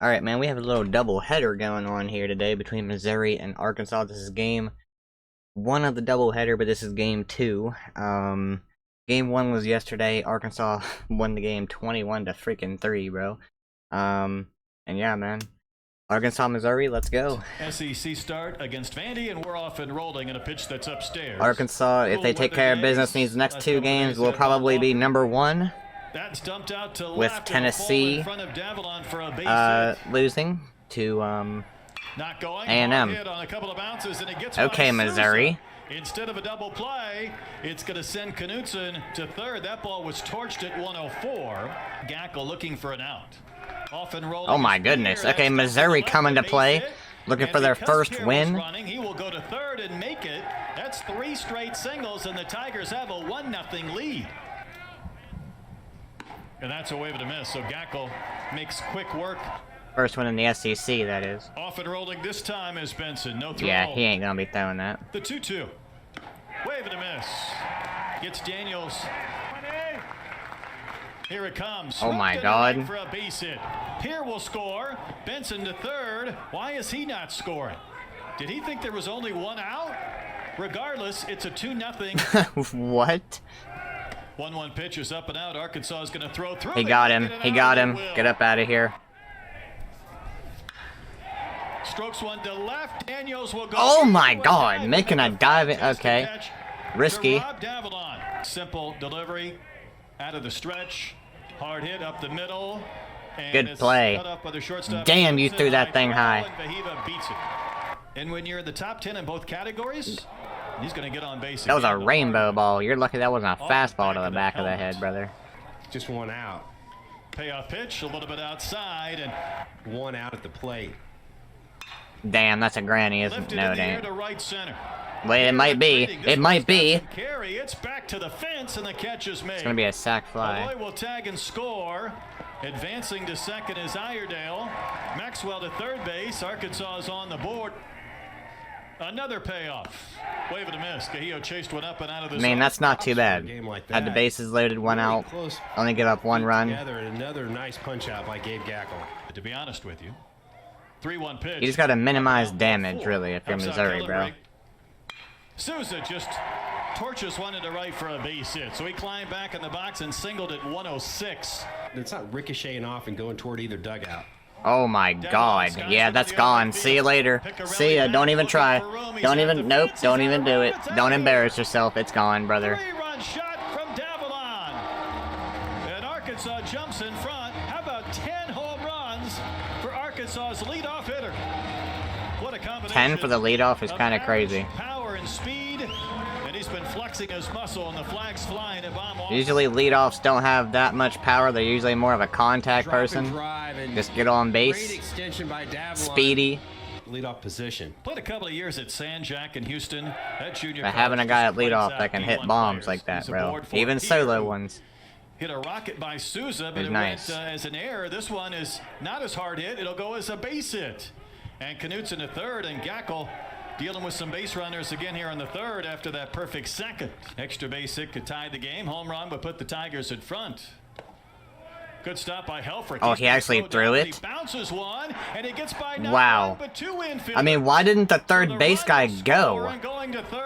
Alright, man, we have a little double header going on here today between Missouri and Arkansas. This is game 1 of the double header, but this is game 2. Game 1 was yesterday. Arkansas won the game 21 to freaking 3, bro. And yeah, man. Arkansas, Missouri, let's go. SEC start against Vandy, and we're off and rolling in a pitch that's upstairs. Arkansas, if they take care of business in these next 2 games, will probably be number 1. That's dumped out to with left, Tennessee losing to A&M. Okay, Missouri. Instead of a double play, it's going to send Knutson to third. That ball was torched at 104. Gackel looking for an out. Off and rolling. Oh my goodness. Okay, Missouri coming to play, looking for their first win. He will go to third and make it. That's 3 straight singles, and the Tigers have a 1-0 lead. And that's a wave and a miss, so Gackel makes quick work. First one in the SEC, that is. Off and rolling this time is Benson. No throw. Yeah, he ain't gonna be throwing that. The 2-2. Wave and a miss. Gets Daniels. Here it comes. Oh my God. For a base hit. Pierre will score. Benson to third. Why is he not scoring? Did he think there was only 1 out? Regardless, it's a 2-0. What? 1-1 pitch is up and out. Arkansas is going to throw through. He got him. He got him. Get up out of here. Strokes one to left. Daniels will go. Oh my God! Making a dive. Okay. Risky. Simple delivery. Out of the stretch. Hard hit up the middle. Good play. Damn, you threw that thing high. And when you're in the top 10 in both categories, he's going to get on base. That was a rainbow ball. You're lucky that wasn't a fastball to the back of the head, brother. Just 1 out. Payoff pitch, a little bit outside, and 1 out at the plate. Damn, that's a granny, isn't it? No, it ain't. Right center. Wait, it might be. It might be. It's back to the fence, and the catch is made. It's gonna be a sac fly. Malloy will tag and score. Advancing to second is Iredale. Maxwell to third base. Arkansas is on the board. Another payoff. Wave and a miss. Cahillo chased one up and out of the. I mean, that's not too bad. Had the bases loaded, 1 out. Only give up 1 run. Another nice punch out by Gabe Gackel. To be honest with you, 3-1 pitch. You just gotta minimize damage, really, if you're Missouri, bro. Souza just torches one into right for a base hit. So he climbed back in the box and singled at 106. It's not ricocheting off and going toward either dugout. Oh my God. Yeah, that's gone. See you later. See ya. Don't even try. Don't even. Nope. Don't even do it. Don't embarrass yourself. It's gone, brother. 3-run shot from Davalon. And Arkansas jumps in front. How about 10 home runs for Arkansas's leadoff hitter? What a combination. 10 for the leadoff is kind of crazy. Power and speed. And he's been flexing his muscle, and the flag's flying at bomb off. Usually leadoffs don't have that much power. They're usually more of a contact person. Just get on base. Speedy. Leadoff position. Played a couple of years at San Jack in Houston. That junior. But having a guy at leadoff that can hit bombs like that, bro. Even solo ones. Hit a rocket by Souza, but it nice. went as an error. This one is not as hard hit. It'll go as a base hit. And Knutson to third, and Gackel dealing with some base runners again here in the third after that perfect second. Extra base hit could tie the game. Home run would put the Tigers in front. Good stop by Helfrich. Oh, he actually threw it? He bounces one, and he gets by wow. but 2 infielders. I mean, why didn't the third base guy go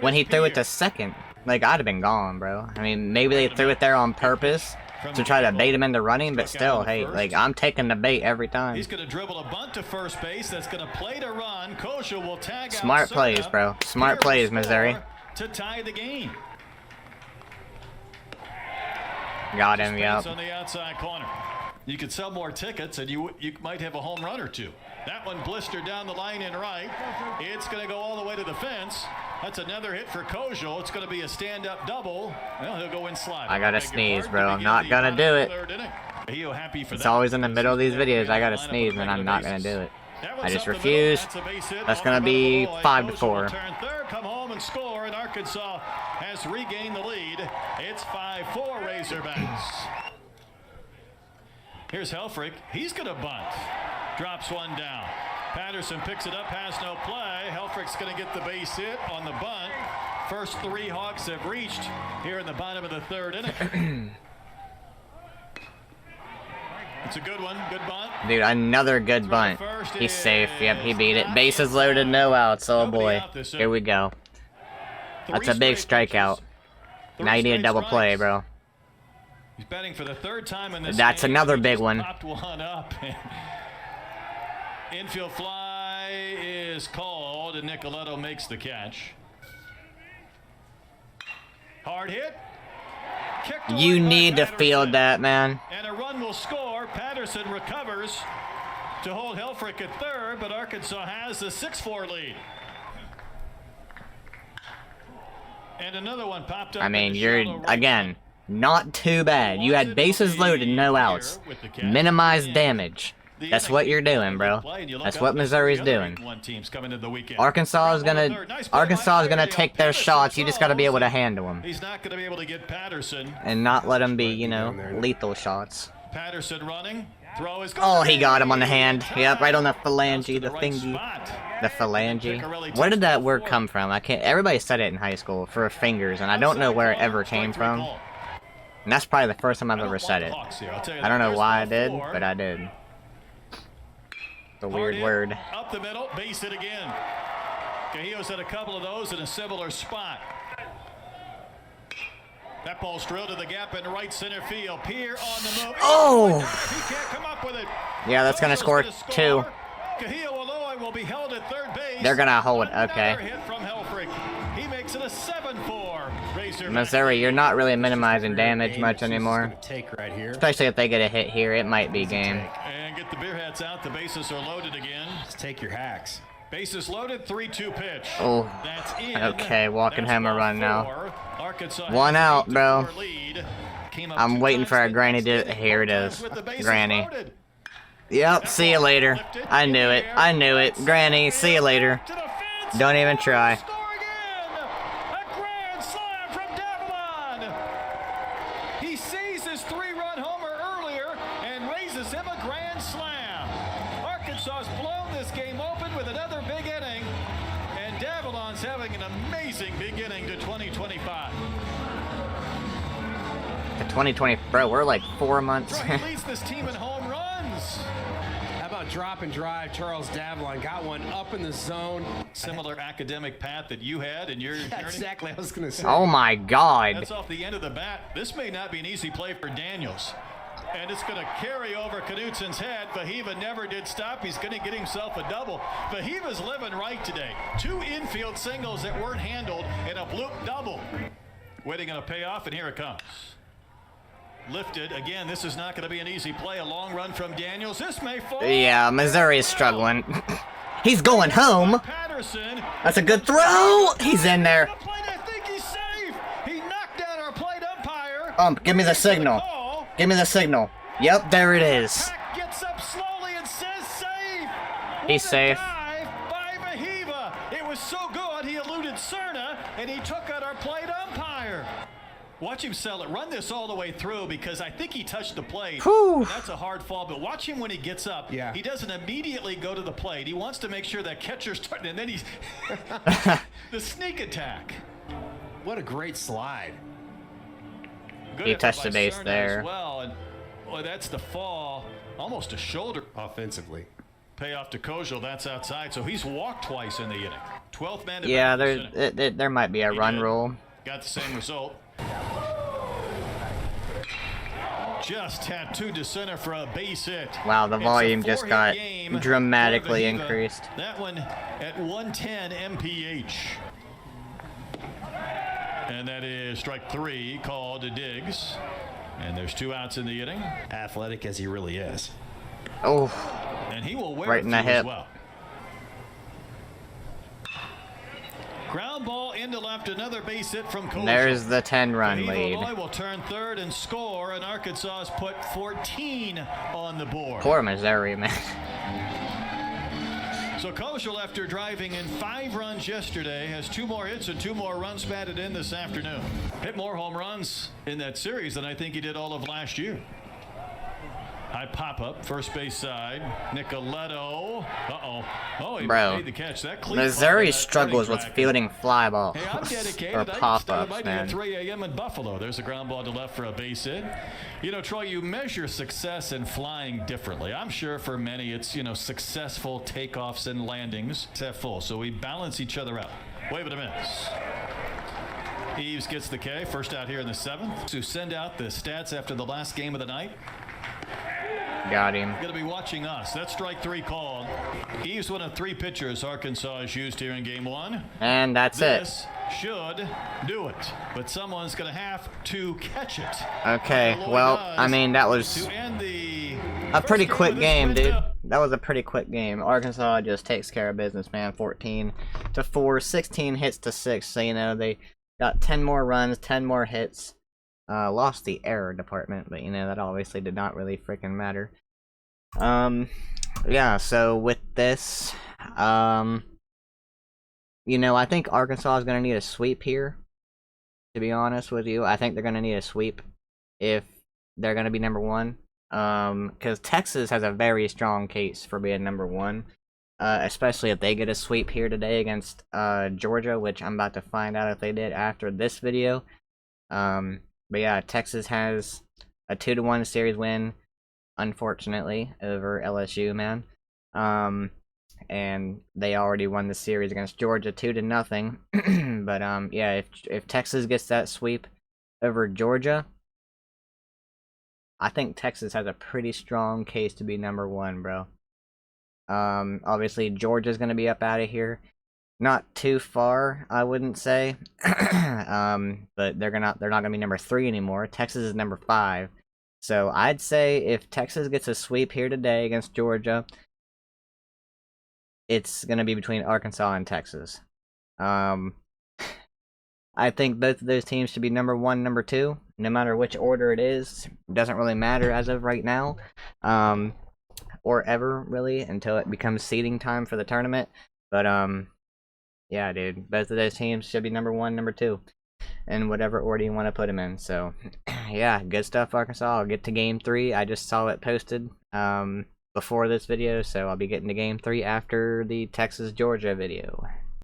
when he threw it to second? Like, I'd have been gone, bro. I mean, maybe they threw it there on purpose to try to bait him into running, but still, hey, like, I'm taking the bait every time. He's going to dribble a bunt to first base. That's going to play to run. Kosha will tag out. Smart plays, bro. Smart plays, Missouri. To tie the game. Got him, yep. On the outside corner. You could sell more tickets, and you might have a home run or 2. That one blistered down the line in right. It's going to go all the way to the fence. That's another hit for Kojal. It's going to be a stand-up double. Well, he'll go in slide. I gotta sneeze, bro. I'm not gonna do it. It's always in the middle of these videos. I gotta sneeze, and I'm not gonna do it. I just refuse. That's gonna be 5-4. Come home and score, and Arkansas has regained the lead. It's 5-4 Razorbacks. Here's Helfrich. He's going to bunt. Drops one down. Patterson picks it up, has no play. Helfrich's going to get the base hit on the bunt. First 3 Hawks have reached here in the bottom of the third inning. It's a good one. Good bunt. Dude, another good bunt. He's safe. Yep, he beat it. Bases loaded, no outs. Oh boy. Here we go. That's a big strikeout. Now you need a double play, bro. He's batting for the third time in this That's game. another He big just one. popped one up. Infield fly is called, and Nicoletto makes the catch. Hard hit. Kicked away You by need to Patterson. field that, man. And a run will score. Patterson recovers to hold Helfrich at third, but Arkansas has the 6-4 lead. And another one popped up. I mean, in the you're, shallow right. again, not too bad. You had bases loaded, no outs. Minimize damage. That's what you're doing, bro. That's what Missouri's doing. Arkansas is gonna take their shots. You just gotta be able to handle them. He's not gonna be able to get Patterson. And not let them be, you know, lethal shots. Patterson running. Throw is Oh, he got him on the hand. Yep, right on the phalange, the thingy. The phalange. Where did that word come from? I can't. Everybody said it in high school for fingers, and I don't know where it ever came from. And that's probably the first time I've ever said it. I don't know why I did, but I did. It's a weird word. Up the middle, base it again. Cahillo's had a couple of those in a similar spot. That ball's drilled to the gap in right center field. Pierre on the move. Oh! He can't come up with it. Yeah, that's gonna score two. Cahillo will be held at third base. They're gonna hold it. Okay. Another hit from Helfrich. He makes it a 7-4. Missouri, you're not really minimizing damage much anymore. Especially if they get a hit here, it might be game. And get the beer hats out. The bases are loaded again. Just take your hacks. Bases loaded, 3-2 pitch. Oh, That's in. okay, walking That's him a ball run now. 4. Arkansas One has out, a bro. 8-4 lead. Came up I'm two waiting times for a the granny next to. inning, Here it both is. times with the bases Granny. loaded. Yep, see you later. I knew it. I knew it. Granny, see you later. To the fence. Don't even try. Score again. A grand slam from Davalon. He sees his 3-run homer earlier and raises him a grand slam. Arkansas has blown this game open with another big inning, and Davalon's having an amazing beginning to 2025. The 2020, bro, we're like 4 months. He leads this team in home runs. How about drop and drive? Charles Davalon got one up in the zone. Similar academic path that you had in your journey. Exactly, I was going to say. Oh my god. That's off the end of the bat. This may not be an easy play for Daniels. And it's going to carry over Knutson's head. Vahiva never did stop. He's going to get himself a double. Vahiva's living right today. 2 infield singles that weren't handled and a bloop double. Waiting on a payoff, and here it comes. Lifted. Again, this is not going to be an easy play. A long run from Daniels. This may fall. Yeah, Missouri is struggling. He's going home. Patterson. That's a good throw. He's in there. I think he's safe. He knocked down our plate umpire. Give me the signal. Give me the signal. Yep, there it is. Pack gets up slowly and says safe. He's What a safe. dive by Vahiva. It was so good he eluded Cerna and he took out our plate umpire. Watch him sell it. Run this all the way through because I think he touched the plate. Whew. That's a hard fall, but watch him when he gets up. Yeah. He doesn't immediately go to the plate. He wants to make sure that catcher's starting, and then he's the sneak attack. What a great slide. Good He effort touched by the base Cerna there. as well, and boy, that's the fall, almost a shoulder. Offensively. Payoff to Kojal, that's outside, so he's walked twice in the inning. 12th man to Yeah, bat in this inning. there might be a He run did. rule. Got the same result. Just had 2 to center for a base hit. Wow, the It's a volume just 4-hit got game dramatically for Vahiva. increased. That one at 110 mph. And that is strike 3 called to Diggs. And there's 2 outs in the inning. Athletic as he really is. Oh, And he will wear Right it in the through as hip. well. Ground ball into left, another base hit from Kojal. there's the 10-run Vahiva lead. Loy will turn third and score, and Arkansas has put 14 on the board. Poor Missouri, man. So Kojal, after driving in 5 runs yesterday, has 2 more hits and 2 more runs batted in this afternoon. Hit more home runs in that series than I think he did all of last year. High pop-up, first base side. Nicoletto. Uh-oh. Oh, he Bro, made the catch. That cleat Missouri that struggles with running back fielding fly balls Hey, I'm or dedicated. pop-ups, I man. at 3 a.m. in Buffalo. There's a ground ball to left for a base hit. You know, Troy, you measure success in flying differently. I'm sure for many it's, you know, successful takeoffs and landings. It's at full, so we balance each other out. Wave and a miss. Eves gets the K, first out here in the 7th. To send out the stats after the last game of the night. Got him. Going to be watching us. That's strike 3 called. Eves one of 3 pitchers Arkansas has used here in game 1. And that's it. This should do it, but someone's going to have to catch it. Okay, well, I mean, that was a pretty quick game, dude. That was a pretty quick game. Arkansas just takes care of business, man. 14-4, 16 hits to 6. So, you know, they got 10 more runs, 10 more hits. Lost the error department, but, you know, that obviously did not really freaking matter. Yeah, so with this, you know, I think Arkansas is going to need a sweep here, to be honest with you. I think they're going to need a sweep if they're going to be number 1. Because Texas has a very strong case for being number 1. Especially if they get a sweep here today against Georgia, which I'm about to find out if they did after this video. But yeah, Texas has a 2-1 series win, unfortunately, over LSU, man. And they already won the series against Georgia 2-0. But yeah, if Texas gets that sweep over Georgia, I think Texas has a pretty strong case to be number 1, bro. Obviously Georgia's gonna be up out of here. Not too far, I wouldn't say. But they're not gonna be number 3 anymore. Texas is number 5. So I'd say if Texas gets a sweep here today against Georgia, it's gonna be between Arkansas and Texas. I think both of those teams should be number 1, number 2, no matter which order it is. It doesn't really matter as of right now. Or ever, really, until it becomes seeding time for the tournament. But, yeah, dude, both of those teams should be number 1, number 2, in whatever order you want to put them in. So, yeah, good stuff, Arkansas. I'll get to Game 3. I just saw it posted before this video, so I'll be getting to Game 3 after the Texas-Georgia video.